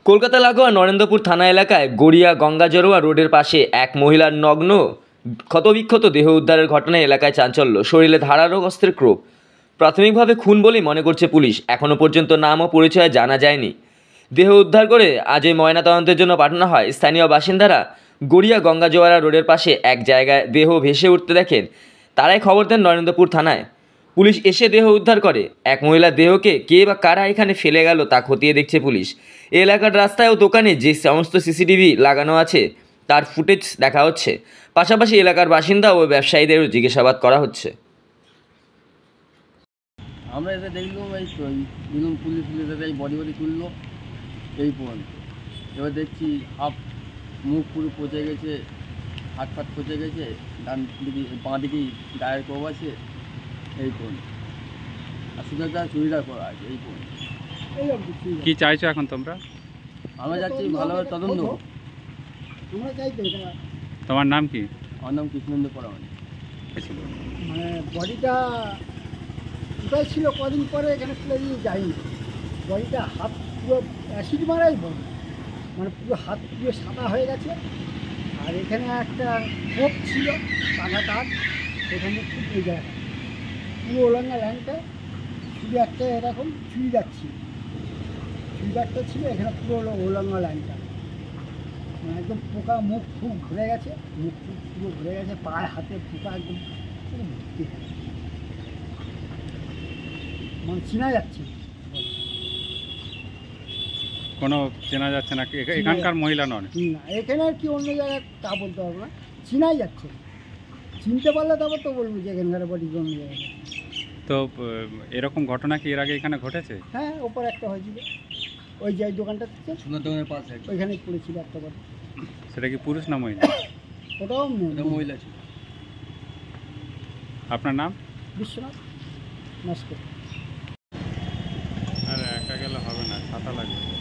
কলকাতা লাগোয়া নরেন্দ্রপুর থানা এলাকায় গড়িয়া গঙ্গাজড়োয়া রোডের পাশে এক মহিলার নগ্ন ক্ষতবিক্ষত দেহ উদ্ধারের ঘটনায় এলাকায় চাঞ্চল্য। শরীরে ধারালো অস্ত্রের ক্রোপ। প্রাথমিকভাবে খুন বলেই মনে করছে পুলিশ। এখনও পর্যন্ত নাম ও পরিচয় জানা যায়নি। দেহ উদ্ধার করে আজই ময়নাতদন্তের জন্য পাঠানো হয়। স্থানীয় বাসিন্দারা গড়িয়া গঙ্গাজড়োয়া রোডের পাশে এক জায়গায় দেহ ভেসে উঠতে দেখেন। তারাই খবর দেন নরেন্দ্রপুর থানায়। পুলিশ এসে দেহ উদ্ধার করে। এক মহিলার দেহকে কে বা কারা এখানে ফেলে গেল তা খতিয়ে দেখছে পুলিশ। এলাকার রাস্তায় ও দোকানে যে সমস্ত সিসিটিভি লাগানো আছে তার ফুটেজ দেখা হচ্ছে। পাশাপাশি এলাকার বাসিন্দা ও ব্যবসায়ীদেরও জিজ্ঞাসাবাদ করা হচ্ছে। আমরা এসে দেখলাম এই তো দিলাম পুলিশ এই বডি তুললো এই পর্যন্ত। এবার দেখছি হাফ মুখ পুরো পচে গেছে, হাত ফাট পচে গেছে, ডান দিকে বাঁ দিকেই গায়ের কোপ আছে এই পর্যন্ত। আর শুধু একটা চুরিটা করা আছে এই পর্যন্ত। কি চাইছো এখন তোমরা? আমরা যাচ্ছি ভালোভাবে তদন্ত। তোমার নাম কি? আমার নাম কৃষ্ণেন্দু পরামানি। মানে বডিটা কোথায় ছিল কদিন পরে এখানে তুলে দিয়ে যায়নি। বডিটা হাত পুরো অ্যাসিড মারাই বল, মানে পুরো হাত পুরো সাদা হয়ে গেছে। আর এখানে একটা কোপ ছিল টানা তার, সেখানে খুব এই জায়গাটা পুরো ওলাঙ্গা ল্যাংটা শুধু একটা এরকম চুড়িদার ছিল, চুড়িদারটা ছিল এখানে পুরো ওলাঙ্গা ল্যাংটা, মানে একদম পোকা মুখ ফুক ঘুরে গেছে, মুখ ফুক পুরো ঘুরে গেছে, পায়ে হাতে পোকা একদম পুরো ভর্তি হয়ে গেছে, মানে চেনা যাচ্ছে কোনো চেনা যাচ্ছে না। এখানকার মহিলা নন না, এখানে আর কি অন্য জায়গায় তা বলতে পারবো না, চেনাই যাচ্ছে। চিনতে পারলে তারপর তো বলবো যে এখানকার বাড়ি অন্য জায়গায়। তো এরকম ঘটনা কি এর আগে এখানে ঘটেছে? হ্যাঁ, ওপর একটা হয়েছিল, ওই যে দোকানটা থেকে সুন্দর দোকানের পাশে ওইখানেই পড়েছিল একটা বার। সেটা কি পুরুষ না মহিলা? ওটাও মহিলা ছিল। আপনার নাম? বিশ্বনাথ নস্কর। আর একা গেলে হবে না, ছাতা লাগবে।